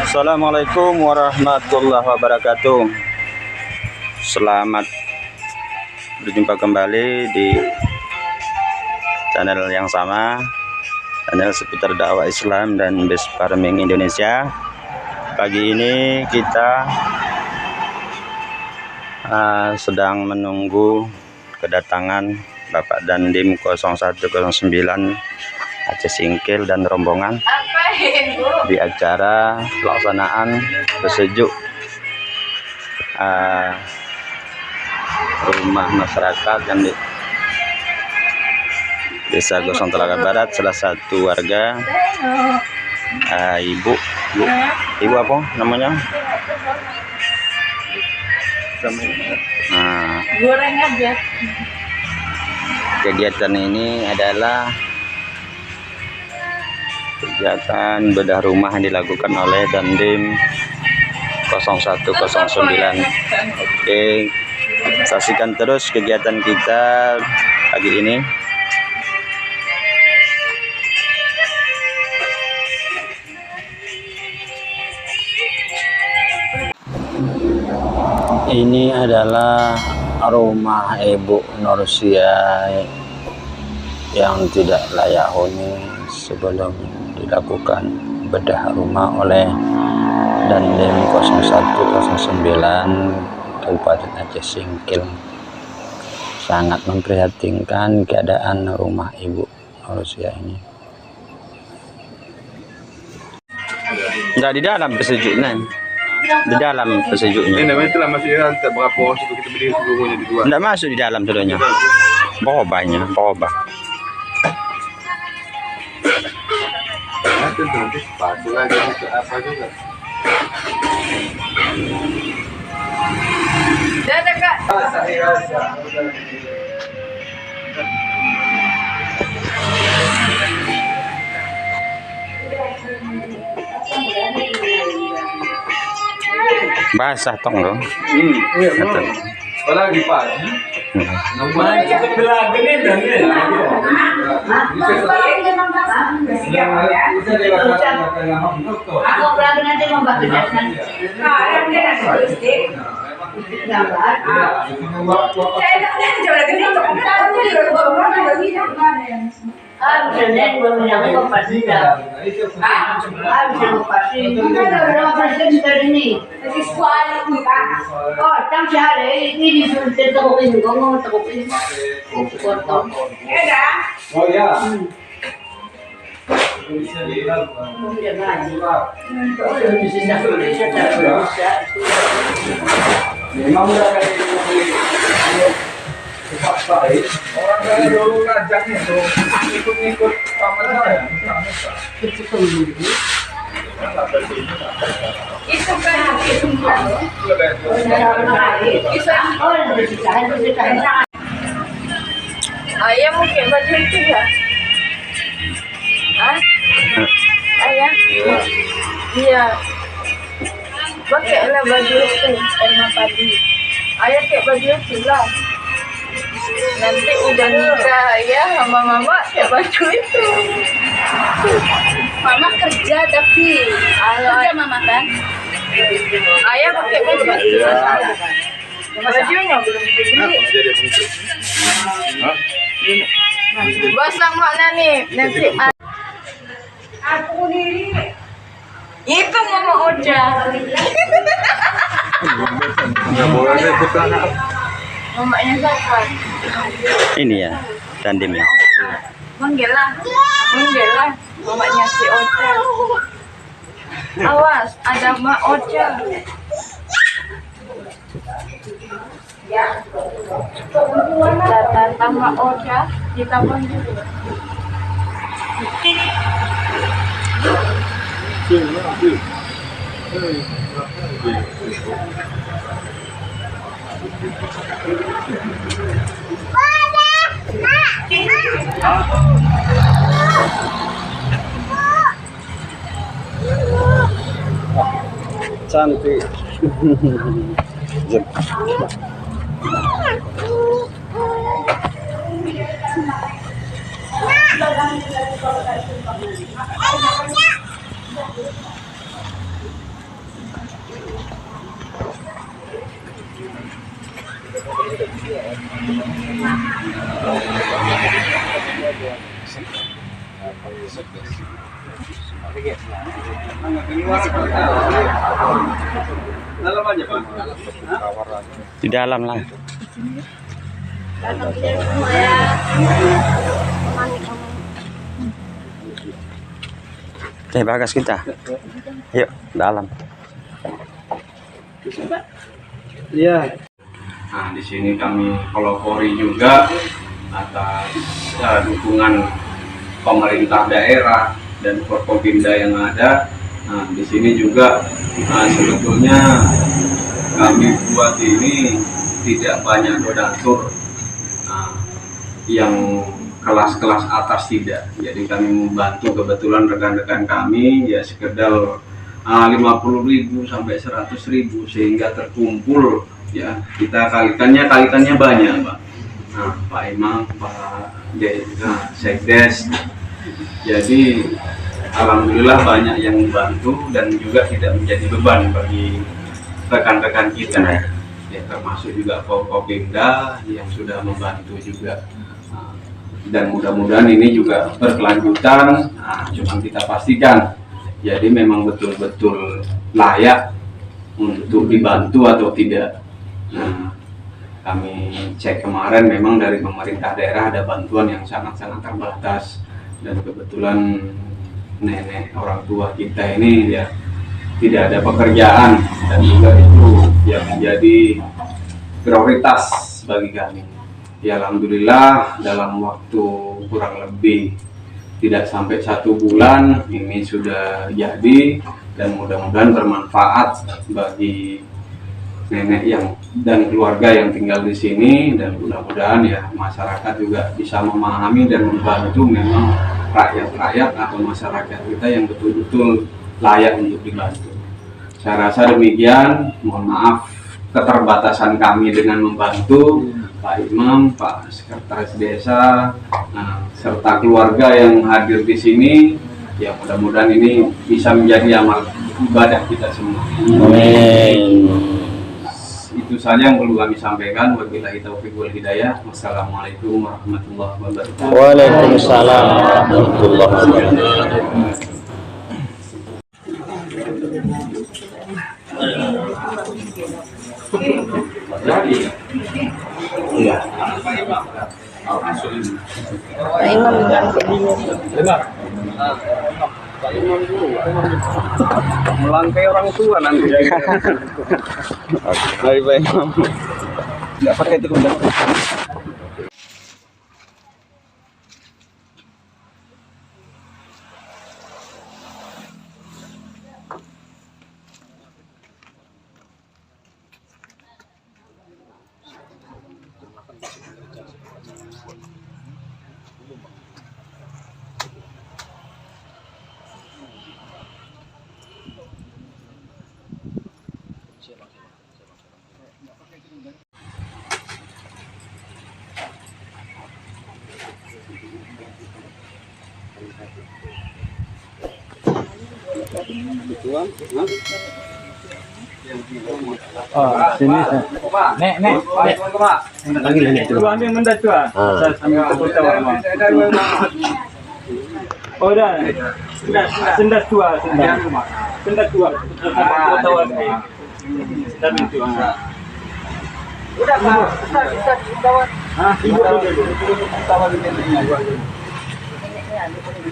Assalamualaikum warahmatullahi wabarakatuh. Selamat berjumpa kembali di channel yang sama, channel seputar dakwah Islam dan best farming Indonesia. Pagi ini kita sedang menunggu kedatangan Bapak Dandim 0109 Aceh Singkil dan rombongan di acara pelaksanaan bersejuk rumah masyarakat yang di Desa Gosong Telaga Barat. Salah satu warga ibu apa namanya? Goreng aja. Kegiatan ini adalah kegiatan bedah rumah yang dilakukan oleh Dandim 0109. Oke, saksikan terus kegiatan kita pagi ini. Ini adalah rumah Ibu Nursia yang tidak layak huni sebelum dilakukan bedah rumah oleh Dandim 0109 Kabupaten Aceh Singkil. Sangat memprihatinkan keadaan rumah Ibu Nursia ini. Tidak di dalam pesejuknya. Di dalam pesejuknya. Ini namanya masih rantai berapa orang situ kita beli seluruhnya di luar. Tidak masuk di dalam seluruhnya. Pokoknya, pokok. Itu nanti sepatu lagi untuk apa juga. Dadah Kak. Basah tong dong. Iya, apalagi pagi. Namanya kita belaga nih dan Aku berani nanti membantu jalan. Yang dia nasi listrik. Gambar. Saya nak jual lagi ni. Sebenarnya belum yang pasti dah. Belum pasti. Kita sudah ini. Oh, tang sehari ini sudah terkopi, ngomong terkopi. Potong. Ya. Oh ya. Memang dah orang saya dulu ngajaknya tuh ikut paman saya. Itu kan ayah mungkin baju itu ya? Ayah? Iya. Pakailah baju itu warna padi. Ayah pakai baju itu lah. Nanti udah nikah ayah sama mama pakai baju itu. Mama kerja tapi kerja mama kan? Ayah pakai baju itu. Bajunya belum dibeli. Basang makna nih nanti. Aku diri. Itu Mama Oja. Nggak boleh ikut anak. Mamanya siapa? Ini ya, Dandim ya. Manggillah. Mamanya si Oja. Awas, ada Mak Oja. Datang Mak Oja, kita panggil. Cantik. Dalam aja, Pak. Di dalam lah. Bagas kita. Yuk, dalam. Iya. Nah, di sini kami pelopori juga atas dukungan pemerintah daerah dan Forkopimda yang ada. Nah, di sini juga sebetulnya kami buat ini tidak banyak donatur yang kelas-kelas atas, tidak. Jadi kami membantu kebetulan rekan-rekan kami ya sekedar 50.000 sampai 100.000 sehingga terkumpul ya, kita kalikannya banyak, Pak. Nah, Pak Imam, Pak Sekdes. Jadi alhamdulillah banyak yang membantu dan juga tidak menjadi beban bagi rekan-rekan kita ya, termasuk juga Forkopimda yang sudah membantu juga. Dan mudah-mudahan ini juga berkelanjutan. Cuma kita pastikan jadi memang betul-betul layak untuk dibantu atau tidak. Nah, kami cek kemarin memang dari pemerintah daerah ada bantuan yang sangat-sangat terbatas, dan kebetulan nenek orang tua kita ini ya tidak ada pekerjaan, dan juga itu yang menjadi prioritas bagi kami. Ya alhamdulillah dalam waktu kurang lebih tidak sampai 1 bulan ini sudah jadi, dan mudah-mudahan bermanfaat bagi nenek yang dan keluarga yang tinggal di sini, dan mudah-mudahan ya masyarakat juga bisa memahami dan membantu memang rakyat-rakyat atau masyarakat kita yang betul-betul layak untuk dibantu. Saya rasa demikian. Mohon maaf keterbatasan kami dengan membantu Pak Imam, Pak Sekretaris Desa, serta keluarga yang hadir di sini. Ya mudah-mudahan ini bisa menjadi amal ibadah kita semua. Amin. Itu saja yang perlu kami sampaikan. Wabillahi taufiq wal hidayah. Wassalamualaikum warahmatullahi wabarakatuh. Waalaikumsalam warahmatullahi wabarakatuh. Iya. Melangkai orang tua nanti. Baik, Pak Imam. Nggak pakai itu kuda. Oh, sini. Nek. Lagi itu. Tuan yang mendat tuan. Sambil kota Wama. Oh dah. Sendat tua. Sendat tua. Kota Wama. Sendat itu. Udah Pak. Ustaz kawan. Ibu tawa di sini.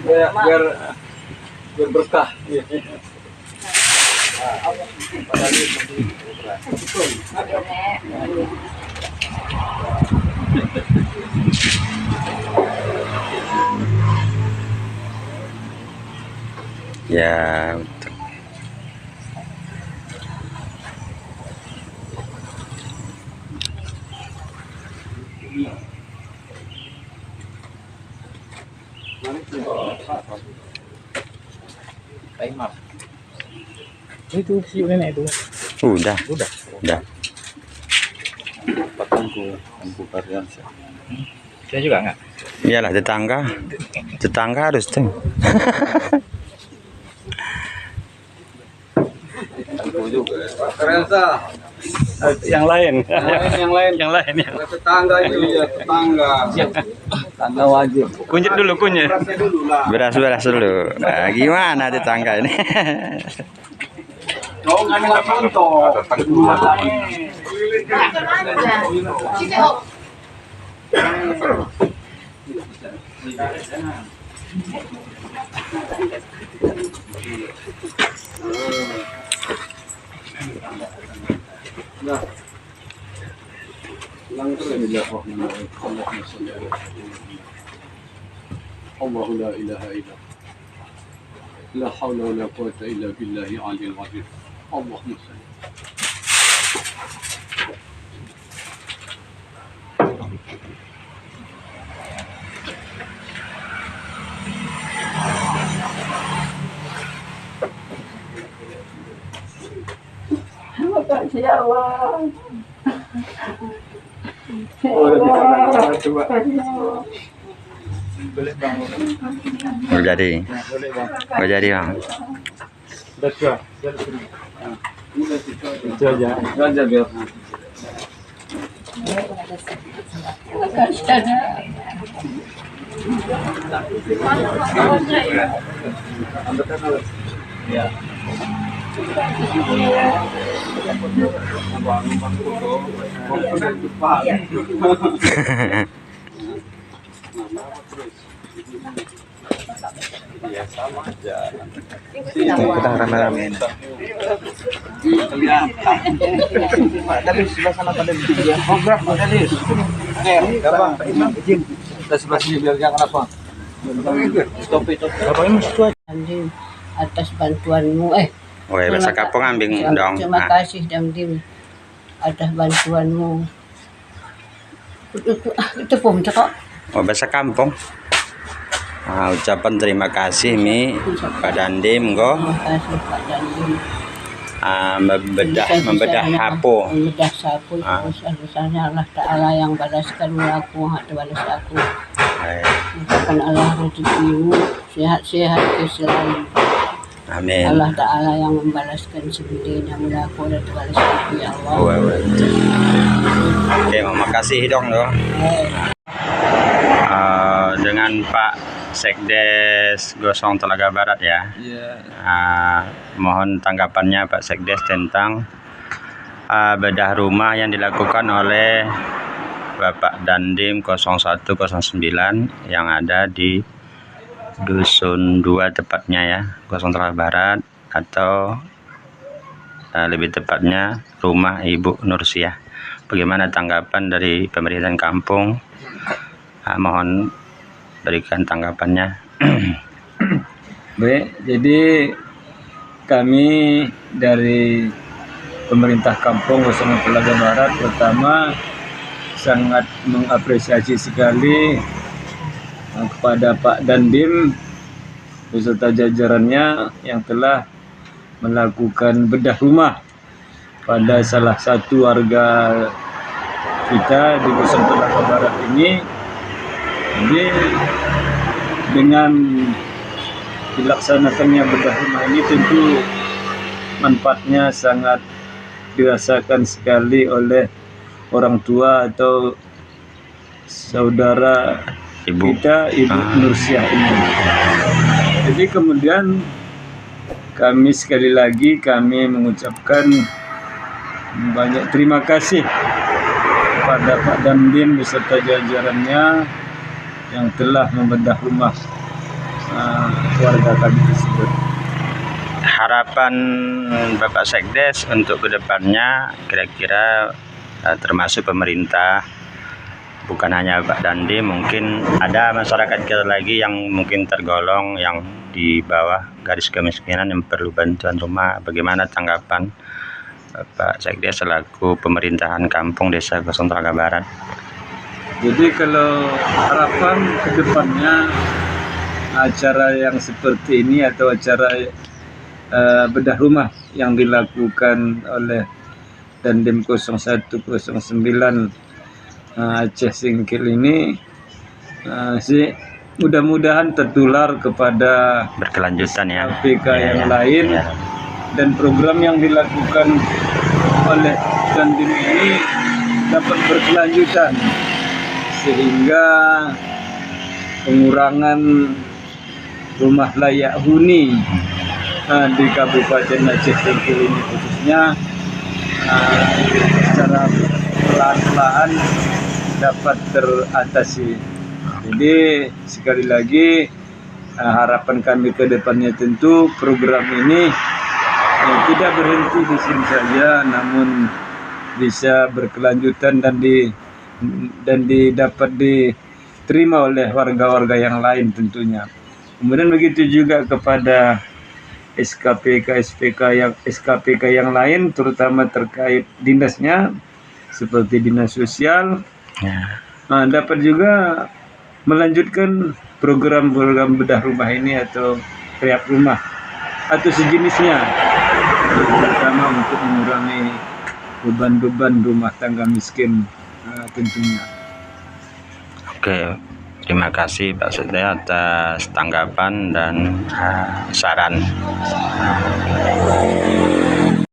Biar berkah. Ya, Itu si nenek itu. udah. Lampu karyan. Saya juga enggak. Iyalah, tetangga harus tuh. Yang lain. yang lain Yang lain ya. tetangga itu ya tetangga. Tangga wajib. Kunyit dulu, kunyit. Berasnya dulu lah. Beras dulu. Nah, gimana tetangga ini? Oh, kami nggak contoh. الله لا إله إلا لا حول ولا قوة إلا بالله العلي العظيم اللهم صل Makasih ya Allah. Mau jadi, Bang. Betul. Itu aja. Aja biar. Ya. Kita rame-rame. Tadi sebelah sana pada dia. Oh, berapa tadi? Gampang. Kita sebelah sini biar jangan apa. Stop itu. Apa ini mesti Damdim atas bantuanmu Woi, bahasa kampung ambing dong. terima kasih Damdim atas bantuanmu itu pun cakap Oh, bahasa kampung. Ucapan terima kasih Mi Pak Dandim go terima kasih Pak Damdim membedah hapo. membedah sapu besar-besarnya Allah Ta'ala yang balaskan aku hak balas aku ucapkan Allah rezekimu sehat-sehat selalu. Amin. Allah Ta'ala yang membalaskan sebidangnya mula aku dan balas aku ya Allah. Oke, makasih dong loh. Dengan Pak Sekdes Gosong Telaga Barat ya. Mohon tanggapannya Pak Sekdes tentang bedah rumah yang dilakukan oleh Bapak Dandim 0109 yang ada di Dusun 2 tepatnya ya, Gosong Telaga Barat, atau lebih tepatnya rumah Ibu Nursiah. Bagaimana tanggapan dari pemerintahan kampung? Mohon berikan tanggapannya. Baik, jadi kami dari pemerintah kampung Gosong Telaga Barat pertama sangat mengapresiasi sekali kepada Pak Dandim beserta jajarannya yang telah melakukan bedah rumah pada salah satu warga kita di Gosong Telaga Barat ini. Jadi dengan dilaksanakannya bedah rumah ini tentu manfaatnya sangat dirasakan sekali oleh orang tua atau saudara kita Ibu Nursiah ini. Jadi kemudian kami sekali lagi mengucapkan banyak terima kasih kepada Pak Dandim beserta jajarannya yang telah membedah rumah keluarga kami tersebut. Harapan Bapak Sekdes untuk kedepannya kira-kira termasuk pemerintah, bukan hanya Pak Dandim, mungkin ada masyarakat kita lagi yang mungkin tergolong yang di bawah garis kemiskinan yang perlu bantuan rumah. Bagaimana tanggapan Bapak Sekdes selaku pemerintahan kampung Desa Gosong Telaga Barat? Jadi kalau harapan kedepannya acara yang seperti ini atau acara bedah rumah yang dilakukan oleh Dandim 0109 Aceh Singkil ini sih mudah-mudahan tertular kepada Berkelanjutan ya. PK yang lain dan program yang dilakukan oleh Dandim ini dapat berkelanjutan sehingga pengurangan rumah layak huni di Kabupaten Aceh Tengkil ini khususnya secara pelan-pelan dapat teratasi. Jadi sekali lagi harapan kami ke depannya tentu program ini tidak berhenti di sini saja, namun bisa berkelanjutan dan dapat diterima oleh warga-warga yang lain tentunya. Kemudian begitu juga kepada SKPK yang lain, terutama terkait dinasnya seperti dinas sosial, dapat juga melanjutkan program-program bedah rumah ini atau rehab rumah atau sejenisnya, terutama untuk mengurangi beban-beban rumah tangga miskin tentunya. Oke, terima kasih Pak Sekdes atas tanggapan dan saran.